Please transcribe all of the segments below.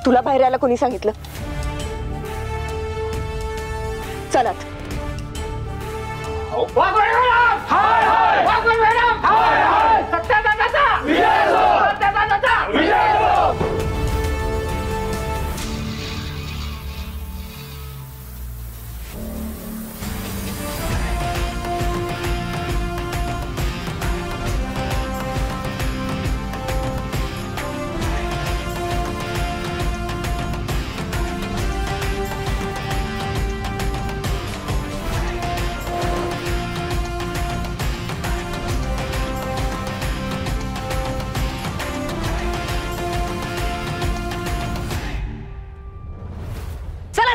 तुला बाहेर यायला कोणी सांगितलं? चलात.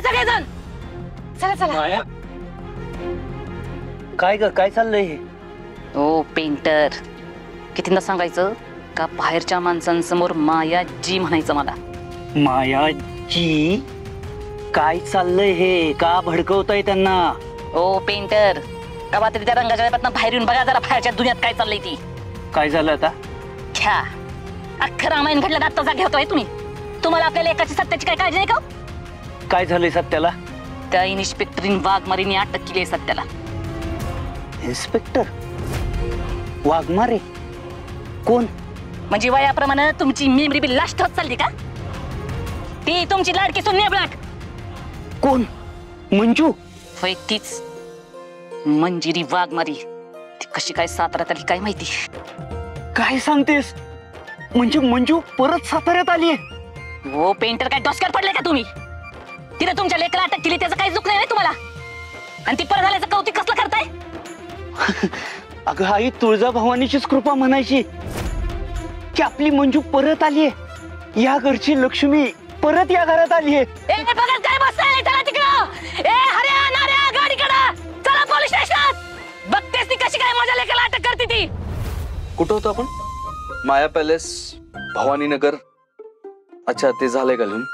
सगळेजण चला चला. माया काय ग, काय चाललंय हे? ओ पेंटर, कितींदा सांगायचं का बाहेरच्या माणसांसमोर माया जी म्हणायचं मला. मायाजी काय चाललंय हे? का भडकवताय त्यांना? ओ पेंटर, का तरी त्या रंगाच्या डब्यातनं बाहेर येऊन बघा जरा बाहेरच्या दुनियात काय चाललंय ती. काय झालं आता? घ्या अख्खं रामायण घडलं आता जागे होतोय तुम्ही. तुम्हाला आपल्याला एकाची सत्याची काय काळजी नाही का? काय झालंय सत्याला? त्या इन्स्पेक्टरीन वाघमारीने अटक केली आहे सत्याला. इन्स्पेक्टर वाघमारे कोण? म्हणजे वयाप्रमाणे तुमची मेमरी बी लास्ट होत चालली का? ती तुमची लाडकी सुन्नी ब्लॅक. कोण? मंजू? होय तीच मंजिरी वाघमारी. ती कशी काय साताऱ्यात आली काय माहिती. काय सांगतेस? म्हणजे मंजू परत साताऱ्यात आलीये? हो पेंटर, काय डोसक्यात पडले का तुम्ही? तिने तुमच्या लेकरला अटक केली त्याचं काही चूक नाही तुम्हाला. आणि ती परत आल्याचं कौतुक कसलं करताय? अगं आई, तुळजाभवानीचीच कृपा म्हणायची की आपली मंजू परत आलीये. या घरची लक्ष्मी परत या घरात आलीये. ए बघा काय बसताय चला तिकडं. ए हऱ्या नाऱ्या गाडी काढा, चला पोलीस स्टेशनात. बघतेस ती कशी काय माझ्या लेकरला अटक करते ती. कुठं होतो आपण? माया पॅलेस, भवानीनगर. अच्छा, ते झालंय का लिहून?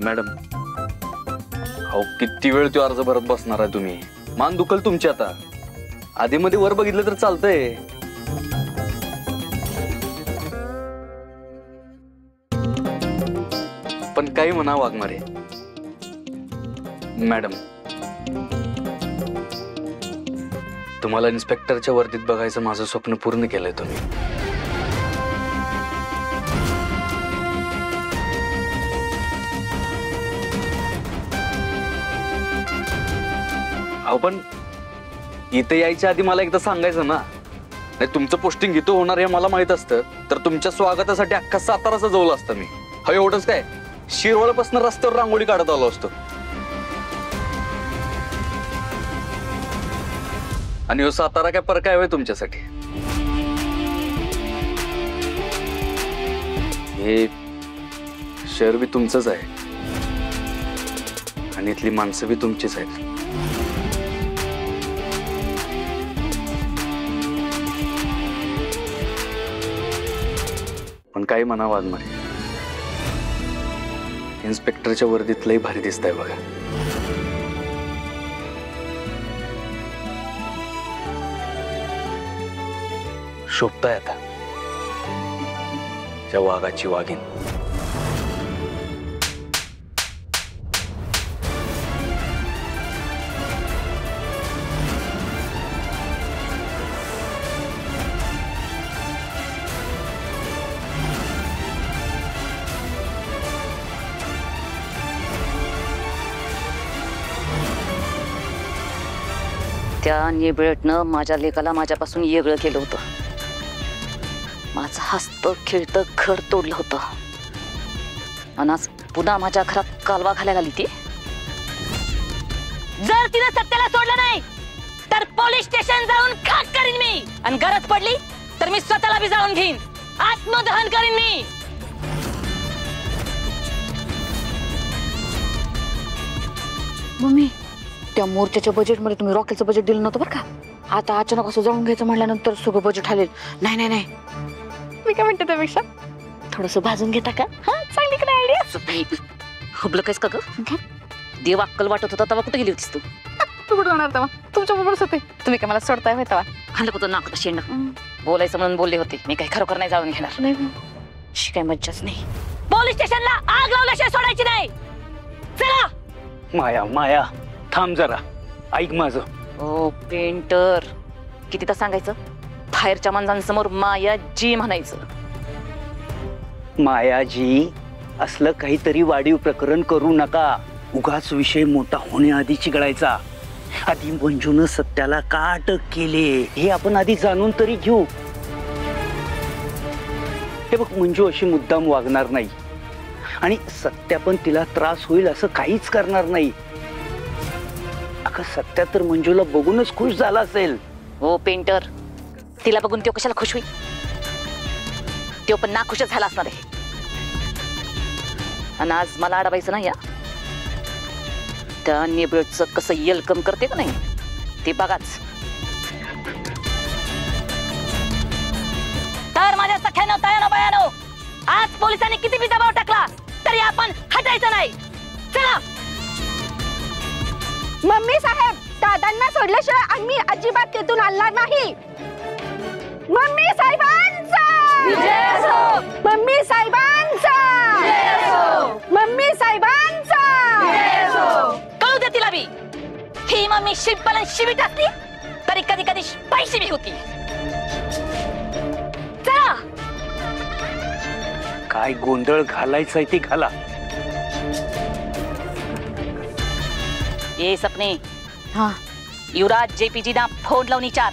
मॅडम, अहो किती वेळ तो अर्ज भरत बसणार आहे तुम्ही? मान दुखल तुमची आता. आधी मध्ये वर बघितलं तर चालतंय. पण काही म्हणा वाघमारे मॅडम, तुम्हाला इन्स्पेक्टरच्या वर्दीत बघायचं माझं स्वप्न पूर्ण केलंय तुम्ही. अहो पण इथे यायच्या आधी मला एकदा सांगायचं ना. नाही, तुमचं पोस्टिंग इथं होणार हे मला माहित असतं तर तुमच्या स्वागतासाठी अख्खा सातारा सजवलं असतं मी. हा एवढंच काय, शिरवळपासून रस्त्यावर रांगोळी काढत आलो असतो. आणि हो सातारा काय परक आहे तुमच्यासाठी? हे शहर बी तुमचंच आहे आणि इथली माणसं बी तुमचीच आहेत. पण काही म्हणा वाघमारे, इन्स्पेक्टरच्या वर्दीत लई भारी दिसताय बघा. शोभताय आता त्या वाघाची वाघीण. त्या निबळटनं माझ्या लेकाला माझ्यापासून वेगळं केलं होतं. माझं हसतं खेळतं घर तोडलं होतं आणि आज पुन्हा माझ्या घरात कालवा घालायला आली ती. जर तिनं सत्याला सोडलं नाही तर पोलीस स्टेशन जाऊन खाक करीन मी. आणि गरज पडली तर मी स्वतःला बी जाळून घेईन, आत्मदहन करीन मी. मम्मी, त्या मोर्चाच्या बजेटमध्ये तुम्ही रॉकेलचं बजेट दिलं नव्हतं बरं का. आता अचानक असं जाळून घ्यायचं म्हटल्यानंतर सगळं बजेट हलेल. नाही नाही नाही, मी काय म्हणते त्यापेक्षा थोडंसं भाजून घेता का? हा चांगली इकडे आयडिया. हुबलं कायस का ग? देव अक्कल वाटत होता तेव्हा कुठे गेली होतीस तू? तू कुठे जाणार तेव्हा? तुमच्या बरोबरच होते. तुम्ही काय मला सोडताय होय तेव्हा? खाल्लं कुठं नाक शेंड बोलायचं म्हणून बोलले होते. मी काही खरोखर नाही जाऊन घेणार. नाही शी काही मज्जाच नाही. पोलीस स्टेशनला आग लावल्याशिवाय सोडायची नाही. चला. माया माया थांब जरा, ऐक माझं. ओ पेंटर, किती तर सांगायचं? बाहेरच्या माणसांसमोर मायाजी म्हणायचं. मायाजी असलं काहीतरी वाढीव प्रकरण करू नका. उगाच विषय मोठा होण्याआधी चिघळायचा. आधी मंजूनं सत्याला का अटक केले हे आपण आधी जाणून तरी घेऊ. हे बघ, मंजू अशी मुद्दाम वागणार नाही आणि सत्या पण तिला त्रास होईल असं काहीच करणार नाही. अगं सत्या तर मंजूला बघूनच खुश झाला असेल. ओ पेंटर, तिला बघून तो कशाला खुश होईल? तो पण ना खुशच झाला असणार आहे. आणि आज मला अडवायचं नाही या. त्या नेबळचं कसं येलकम करते का नाही ते बघाच. तर माझ्या सख्यानो तायानो बयानो, आज पोलिसांनी किती बी दबाव टाकला तरी आपण हटायचं नाही. चला. मम्मी साहेब, दादांना सोडल्याशिवाय आम्ही अजिबात तिथून हलणार नाही. मम्मी साहेबांचा विजय असो. मम्मी साहेबांचा विजय असो. मम्मी साहेबांचा विजय असो. कळू दे तिला बी, ही मम्मी शिंपल आणि शिवीट असली तरी कधी कधी पैशी बी होती. चला. काय गोंधळ घालायचाय ते घाला. ये सपने, हा युवराज JPG ना फोन लावून विचार,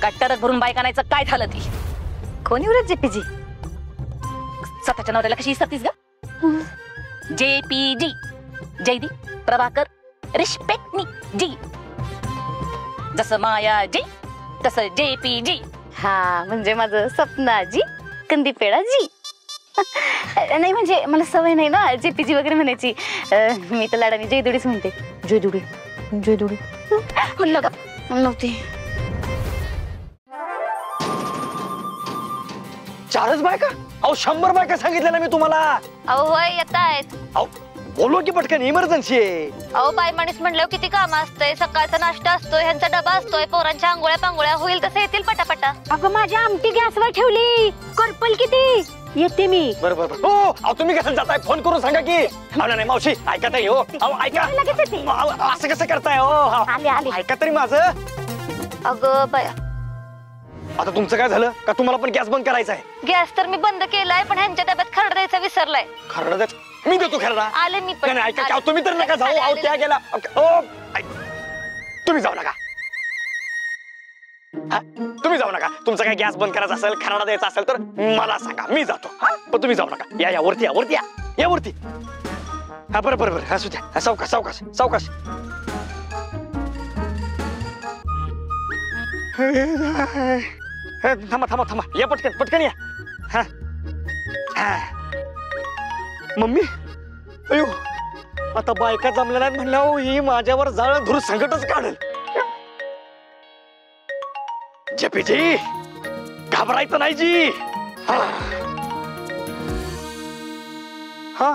कट्टरच भरून बाईक आणायचं काय झालं ती. कोण युवराज JPG? स्वतःच्या नवऱ्याला कशी विसरतीस ग? JPG, जयदीप प्रभाकर रिस्पेक्ट मी जी. जसं मायाजी तसं JPG. हा म्हणजे माझं सपनाजी कंदीपेडाजी. नाही म्हणजे मला सवय नाही ना JPG वगैरे म्हणायची. मी तर लाडाने जयदुडीच म्हणते. जयदुडी जयदुडी म्हणलं का नव्हती. चारच बायका? अहो 100 बायका सांगितलं ना मी तुम्हाला. अहो होय येतायत. अहो बोलवा की पटकन, इमर्जन्सी आहे. अहो बाय माणूस म्हणल्यावर किती काम असतंय. सकाळचा नाश्ता असतोय, ह्यांचा डबा असतोय, पोरांच्या आंघोळ्या पांघोळ्या होईल तसं येतील पटापटा. अगं माझी आमटी गॅसवर ठेवली. करपल किती. येते मी. बरोबर. हो अहो तुम्ही कसं जाताय? फोन करून सांगा की. अहो नाही मावशी ऐका ताई. हो अहो ऐका. लगेच येते. अहो, असं कसं करताय? हो आले आले. ऐका तरी माझं. अगं बाया, आता तुमचं काय झालं का? तुम्हाला पण गॅस बंद करायचा आहे? गॅस तर मी बंद केलाय पण ह्यांच्या डब्यात खरडा द्यायचा विसरलाय. खरडा देत मी देतो खरडा. आले मी पण. नाही ऐका की, अहो, तुम्ही तर नका जाऊ. अहो त्या गेला. तुम्ही जाऊ नका. हा? तुम्ही जाऊ नका. तुमचं काय गॅस बंद करायचा असेल, खरडा द्यायचा असेल तर मला सांगा, मी जातो. हा पण तुम्ही जाऊ नका. या या वरती या, वरती या, या वरती. हा बरं बरं बरं असू द्या. सावकाश सावकाश सावकाश. थांबा थांबा थांबा. या पटकन पटकन या. हा हा. मम्मी अयो, आता बायका जमल्या नाहीत म्हणल्यावर ही माझ्यावर जाळ धूर संकटच काढेल. JPG घाबरायचं नाही जी. हा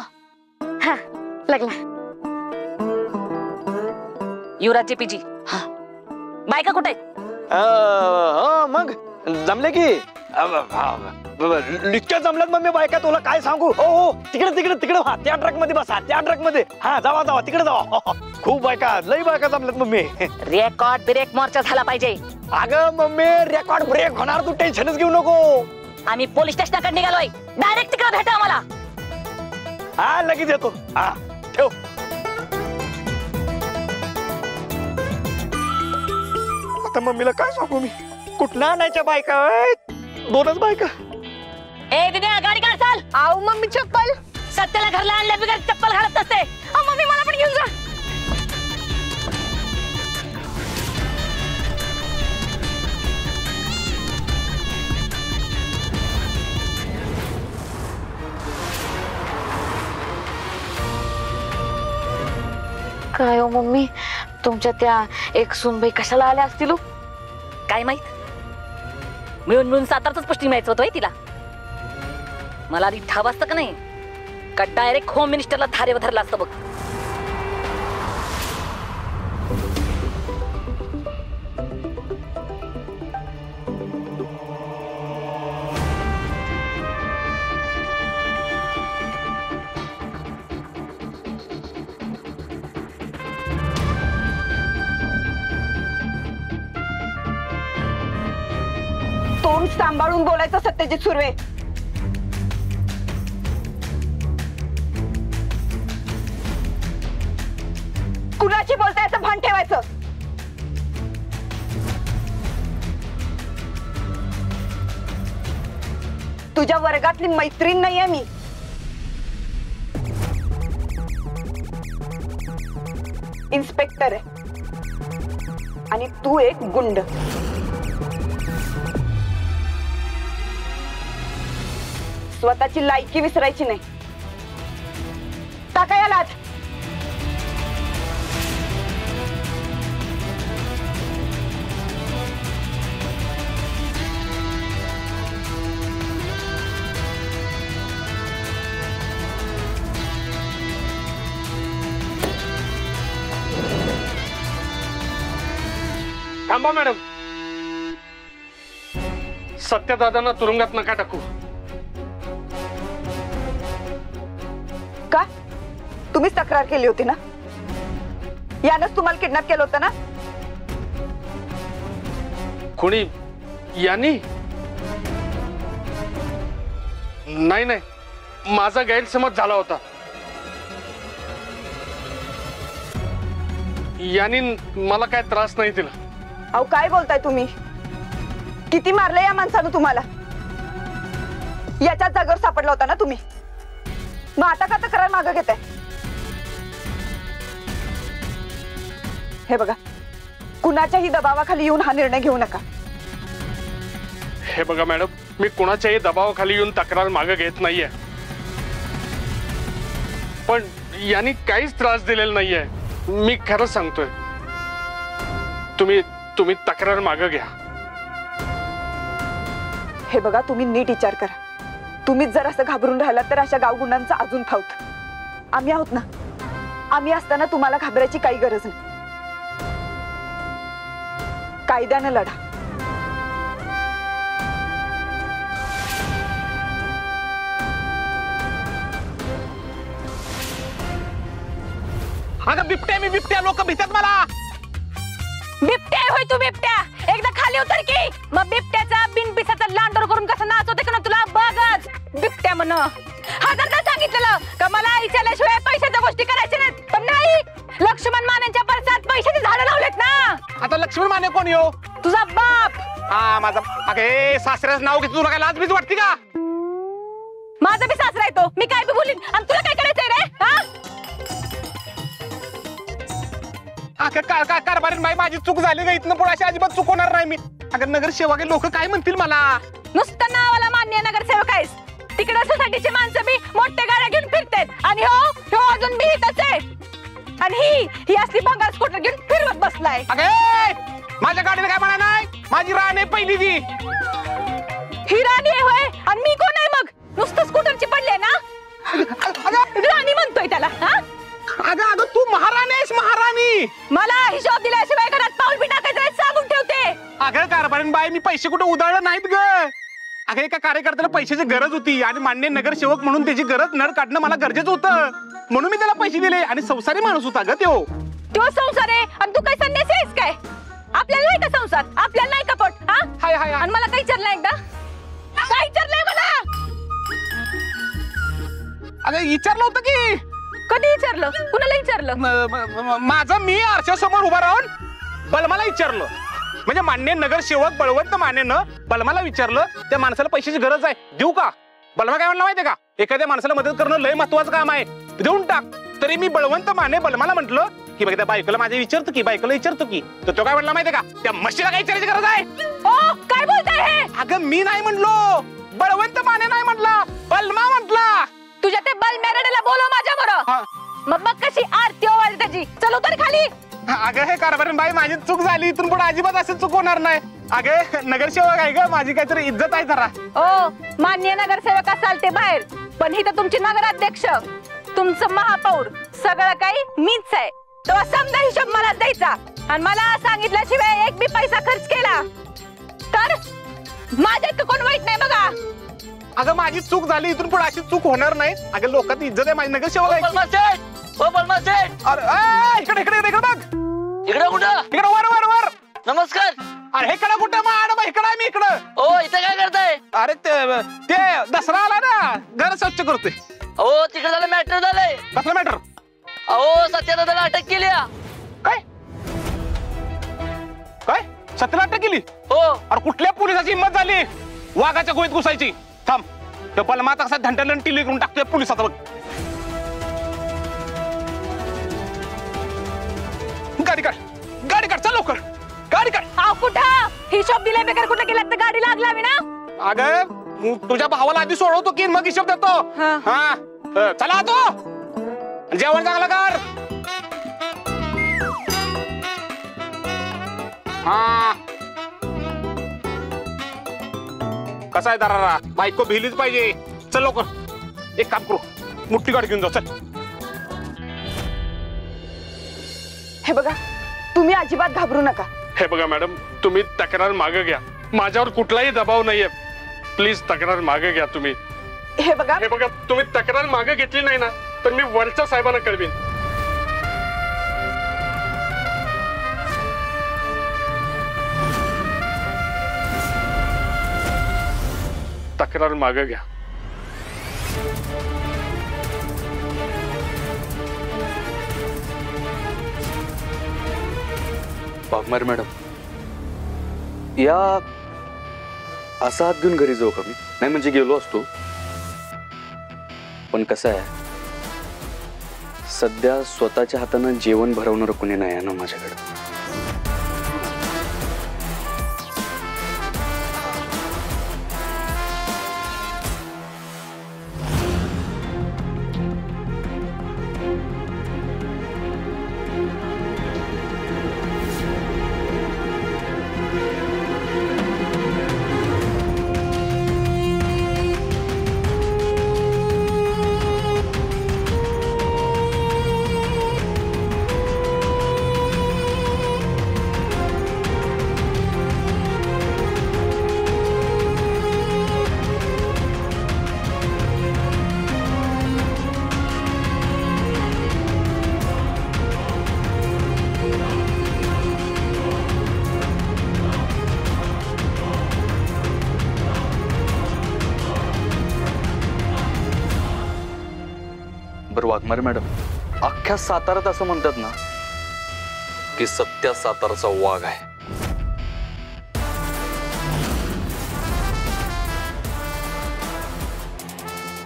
हा लागला. युवराज JPG. बायका कुठे आहेत? मग जमले की. इतक्या जमल्यात मम्मी बायका, तुला काय सांगू. हो हो तिकडे तिकडे तिकडे. हा त्या ट्रक मध्ये बसा, त्या ट्रक मध्ये. हा जावा जावा तिकडे जावा. खूप बायका, लई बायका जमल्यात मम्मी. रेकॉर्ड ब्रेक मोर्चा झाला पाहिजे. अगं मम्मी रेकॉर्ड ब्रेक होणार, तू टेन्शनच घेऊ नको. आम्ही पोलीस स्टेशनकडे निघालोय. डायरेक्ट तिकडे भेटा आम्हाला. हा लगेच येतो. हा ठेव. आता मम्मीला काय सांगू मी? कुठनं आणायच्या बायका आहेत? 2च बायका. ए दिद्या, गाडी काढ चाल. आऊ मम्मी चप्पल. सत्याला घरला आणल्या बिगर चप्पल घालत नसते. मम्मी मला पण घेऊन जा. काय हो मम्मी, तुमच्या त्या एक सूनबाई कशाला आल्या असतील? काय माहित, मिळून मिळून 7 पोस्टिंग मिळायचं होतं तिला. मला आधी ठाव असतं का नाही का डायरेक्ट होम मिनिस्टरला धारेवर धरला असतं बघ. तोंड सांभाळून बोलायचं सत्यजित सुर्वे. कुणाची बोलताय असं भान ठेवायचं. तुझ्या वर्गातली मैत्रीण नाहीये मी. इन्स्पेक्टर आहे आणि तू एक गुंड. स्वतःची लायकी विसरायची नाही. टाका याला आत. थांबा मॅडम. सत्यदादांना तुरुंगात नका टाकू. का तुम्हीच तक्रार केली होती ना? यानंच तुम्हाला किडनॅप केलं होतं ना? कोणी यांनी? नाही नाही, माझा गैरसमज झाला होता. यांनी मला काय त्रास नाही दिला. अहो काय बोलताय तुम्ही? किती मारले या माणसानं तुम्हाला? याच्याच जागेवर सापडला होता ना तुम्ही? मग आता का तक्रार मागं घेताय? हे बघा, कुणाच्याही दबावाखाली येऊन हा निर्णय घेऊ नका. हे बघा मॅडम, मी कुणाच्याही दबावाखाली येऊन तक्रार मागे घेत नाहीये, पण यांनी काहीच त्रास दिलेला नाहीये. मी खरं सांगतोय. तुम्ही तक्रार मागे घ्या. हे बघा, तुम्ही नीट विचार करा. तुम्हीच जर असं घाबरून राहिलात तर अशा गावगुंडांचा अजून फावत. आम्ही आहोत ना. आम्ही असताना तुम्हाला घाबरायची काही गरज नाही. कायद्यानं लढा. अगं बिबट्या, मी बिबट्या. लोक भीतात मला. बिबट्या होय तू? बिबट्या एकदा खाली उतर की. मग बिबट्याचा बिनपिसाचा लांडोर करून कसं नाचवते का ना तुला बघच. बिबट्या म्हण. हजारदा सांगितलेलं का मला विचारल्याशिवाय पैशाच्या गोष्टी करायच्या नाहीत, पण नाही. लक्ष्मण मानेंच्या परसात पैशाची झाडं लावलेत ना. आता लक्ष्मण माने कोण येऊ? तुझा बाप. हा माझा. अगे सासऱ्याचं नाव घेतो. तुला काय लाज बीज वाटते का? माझा बी सासरा येतो. मी काय बी बोलीन. आणि तुला काय करायचंय रे? कारभारीन बाई, माझी चूक झाली का? इथनं पुढे अशी अजिबात चूक होणार नाही मी. अगं नगरसेवक लोक काय म्हणतील मला? नुसतं नावाला मान्य नगरसेवक आहेस. तिकडे सोसायटीची माणसं बी मोठ्या गाड्या घेऊन फिरतात आणि हो अजून बी इथंच आहे. आणि ही असली भंगार स्कूटर घेऊन फिरवत बसलाय. अगे माझ्या गाडीला काय म्हणा नाही. माझी रान आहे पहिली ती. ही राणी आहे होय? आणि मी कोण आहे मग? नुसतं स्कूटरची पडले ना. राणी म्हणतोय त्याला. अगं अगं तू महाराणी आहेस. महाराणी. मला हिशोब दिल्याशिवाय घरात पाऊल बी टाकायचं सांगून ठेवते. अगं कारभारीन बाई, मी पैसे कुठे उधळलं नाहीत ग. अगं एका कार्यकर्त्याला पैशाची गरज होती आणि मान्य नगरसेवक म्हणून त्याची गरज नळ काढणं मला गरजेचं होतं, म्हणून मी त्याला पैसे दिले. आणि संसारी माणूस होता ग तो. संसार आहे आणि तू काय संन्यासी आहेस काय? आपल्याला नाही का संसार? आपल्याला नाही का पोट? हाय हाय. आणि मला काही विचारलं एकदा? काय विचारलंय मला? अगं विचारलं होतं की. कधी विचारलं? कुणाला विचारलं? माझं मी आरशासमोर उभा राहून बलमाला विचारलं. म्हणजे मान्य नगरसेवक बळवंत मानेनं बलमाला विचारलं, त्या माणसाला पैशाची गरज आहे, देऊ का? बलमा काय म्हणला माहितीये का? एखाद्या माणसाला मदत करणं लय महत्वाचं काम आहे, देऊन टाक. तरी मी बळवंत माने बलमाला म्हटलं की बघ त्या बायकोला माझ्या विचारतो की, बायकोला विचारतो की. तर तो काय म्हणला माहितीये का? त्या म्हशीला काय विचारायची गरज आहे? काय बोलताय हे? अगं मी नाही म्हणलो, बळवंत माने नाही म्हटला, बलमा म्हटला. तुझ्या ते बल मॅरेडला बोलव माझ्या बरोबर. मग बघ कशी आरती ओवाळली त्याची. चल उतर खाली. अगं हे कारभारी बाई, माझी चूक झाली. इथून पुढे अजिबात असं चूक होणार नाही. अगं नगरसेवक आहे ग, माझी काहीतरी इज्जत आहे जरा. ओ मान्य नगरसेवक असाल ते बाहेर, पण इथं तुमचे नगराध्यक्ष, तुमचं महापौर, सगळं काही मीच आहे. तो समजा हिशोब मलाच द्यायचा. आणि मला सांगितल्याशिवाय एक बी पैसा खर्च केला तर माझ्या इतकं कोण वाईट नाही बघा. अगं माझी चूक झाली, इथून पुढे अशी चूक होणार नाही. अगं लोकांची इज्जत आहे माझी नगरसेवक आहे. अरे इकडे इकडे इकडे बघ. इकडे कुठं? इकडे वर वर वर. नमस्कार. अरे इकडे कुठं मॅडम? इकडे आहे मी इकडं. ओ इथे काय करताय? अरे ते दसरा आला ना, घर स्वच्छ करतोय. ओ तिकडे झालं मॅटर झालंय. कसलं मॅटर? अहो सत्यादादाला अटक केली. काय काय 17 अटक केली? हो. अरे कुठल्या पोलिसाची हिंमत झाली वाघाच्या गोळीत घुसायची? थांब, ते बलमाता कसा धंट्याला टिली करून टाकतोय पोलिसात बघ. गाडी काढ, गाडी काढ, चल लवकर गाडी काढ. अहो कुठं हिशोब दिले बेकार कुठं गेला तर गाडी लागलावी ना. अगं तुझ्या भावाला आधी सोडवतो की मग हिशोब देतो. हा चला तो जेवण चांगलं कर. हा कसा आहे दरारा? बायको भिलीच पाहिजे. चल लवकर एक काम करू, मोठी गाडी घेऊन जाऊ. चल. हे बघा, तुम्ही अजिबात घाबरू नका. हे बघा मॅडम, तुम्ही तक्रार मागे घ्या. माझ्यावर कुठलाही दबाव नाहीये. प्लीज तक्रार मागे घ्या तुम्ही. हे बघा, तुम्ही तक्रार मागे घेतली नाही ना तर मी वरच्या साहेबांना कळवीन. तक्रार मागे घ्या. वाघमारे मॅडम, या असा हात घेऊन घरी जाऊ का मी? नाही म्हणजे गेलो असतो, पण कसं आहे सध्या स्वतःच्या हातानं जेवण भरवणार कोणी नाही आहे ना माझ्याकडे. बरं वाघमारे मॅडम, अख्ख्या साताऱ्यात असं म्हणतात ना की सत्या साताराचा वाघ आहे.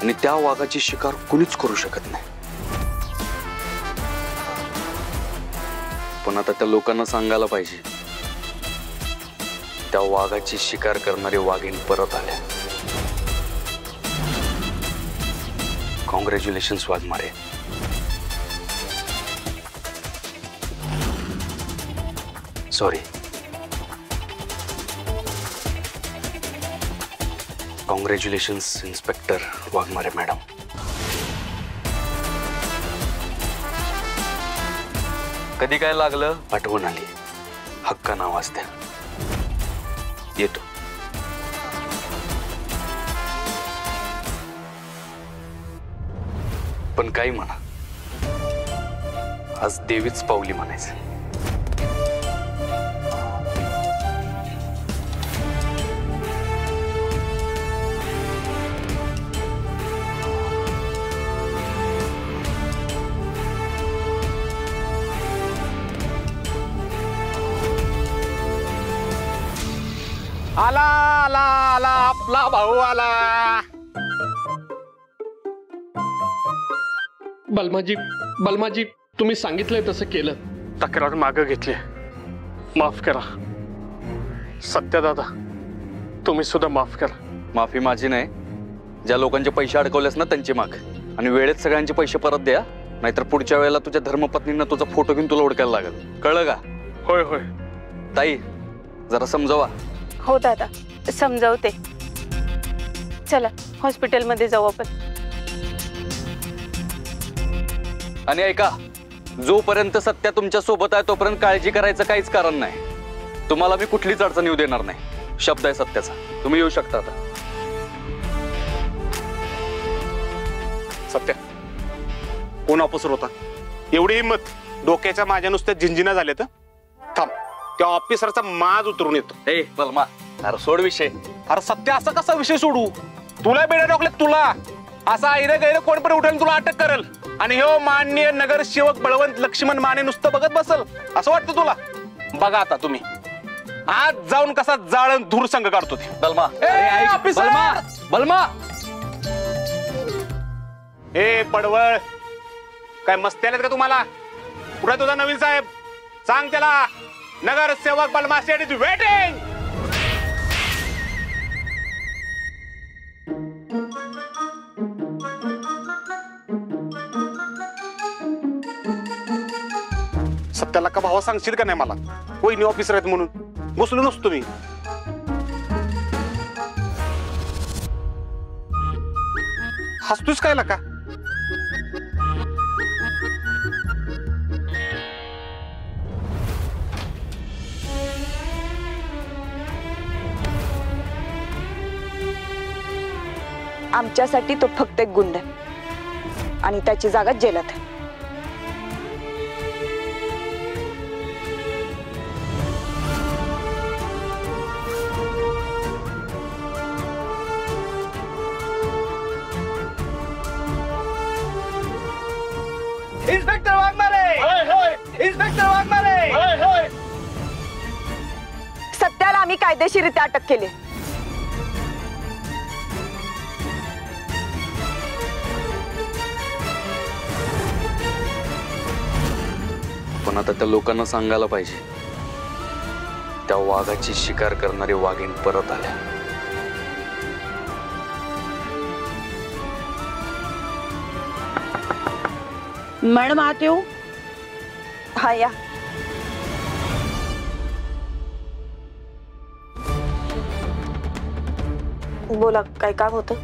आणि त्या वाघाची शिकार कुणीच करू शकत नाही. पण आता त्या लोकांना सांगायला पाहिजे, त्या वाघाची शिकार करणारे वाघीण परत आल्या. Congratulations Waghmare. Sorry, congratulations inspector Waghmare madam. कधी काय लागलं आठवण आली, हक्का नावाज द्या. येतो. पण काही म्हणा, आज देवीच पावली म्हणायचं. आला आला आला आपला भाऊ आला. बलमाजी तुम्ही सांगितलंय तसं केलं. तक्रार मागे घेतली, माफ करा. सत्यादादा तुम्ही सुद्धा माफ करा. माफी माझी नाही, ज्या लोकांचे पैसे अडकवलेस ना त्यांची माग. आणि वेळेत सगळ्यांचे पैसे परत द्या, नाहीतर पुढच्या वेळेला तुझ्या धर्मपत्नींना तुझा फोटो घेऊन तुला ओळखायला लागेल. कळलं का? होय होय. ताई जरा समजावा. हो दादा, समजावते. चला हॉस्पिटलमध्ये जाऊ आपण. आणि ऐका, जोपर्यंत सत्या तुमच्या सोबत आहे तोपर्यंत काळजी करायचं काहीच कारण नाही. तुम्हाला मी कुठलीच अडचण येऊ देणार नाही. शब्द आहे सत्याचा. तुम्ही येऊ शकता आता. सत्या, कोण ऑफिसर होता? एवढी हिंमत? डोक्याच्या माझ्या नुसत्या झिंजिना झाल्या तर थांब, त्या ऑफिसरचा माज उतरून येतो. ए बलमा, अरे सोड विषय. अरे सत्या, असा कसा विषय सोडू? तुला बेड्या डोकल्यात तुला. असा ऐरे गैर कोण पण उठेल तुला अटक करेल आणि हो माननीय नगरसेवक बळवंत लक्ष्मण माने नुसतं बघत बसल असं वाटतं तुला? बघा आता तुम्ही आज जाऊन कसा जाळण धूर संघ काढतो ते. बलमा, अरे ऐक, ऑफिसर! बलमा, बलमा. ए पडवळ, काय मस्ती आल्यात का तुम्हाला? कुठे तुझा नवीन साहेब? सांग त्याला नगरसेवक बलमा सेट इज वेटिंग. सत्याला का भावा सांगशील का नाही मला? वहिनी ऑफिसर आहेत म्हणून बसलो नसतो मी. हसतोस काय का? आमच्यासाठी तो फक्त एक गुंड आहे आणि त्याची जागा जेलात आहे. Inspector Waghmare, inspector Waghmare. सत्याला आम्ही कायदेशीररित्या अटक केली. पण आता त्या लोकांना सांगायला पाहिजे, त्या वाघाची शिकार करणारे वाघीण परत आल्या. मॅडम आत येऊ? हा या. बोला, काय काम होतं?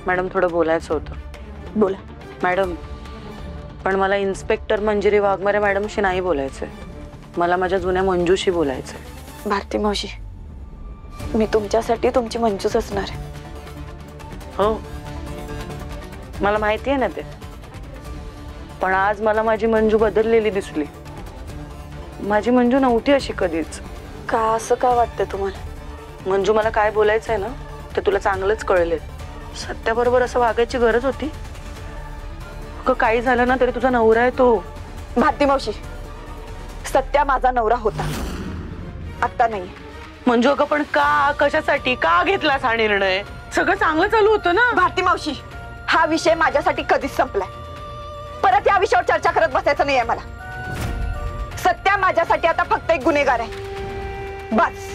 मॅडम थोडं बोलायचं होतं. बोला. मॅडम, पण मला इन्स्पेक्टर मंजिरी वाघमारे मॅडमशी नाही बोलायचंय. मला माझ्या जुन्या मंजूशी बोलायचंय. भारती मावशी, मी तुमच्यासाठी तुमची मंजूच असणार आहे. हो, मला माहिती आहे ना ते. पण आज मला माझी मंजू बदललेली दिसली. माझी मंजू नव्हती अशी कधीच. का असं का वाटतंय तुम्हाला? मंजू, मला काय बोलायचंय ना ते तुला चांगलंच कळले. सत्याबरोबर असं वागायची गरज होती? काही झालं ना तरी तुझा नवरा आहे तो. भारती मावशी, सत्या माझा नवरा होता, आता नाही. मंजू, अगं पण का, कशासाठी, का घेतलास हा निर्णय? सगळं चांगलं चालू होतं ना. भारती मावशी, हा विषय माझ्यासाठी कधीच संपलाय. परत या विषयावर चर्चा करत बसायचं नाहीये मला. सत्या माझ्यासाठी आता फक्त एक गुन्हेगार आहे, बस.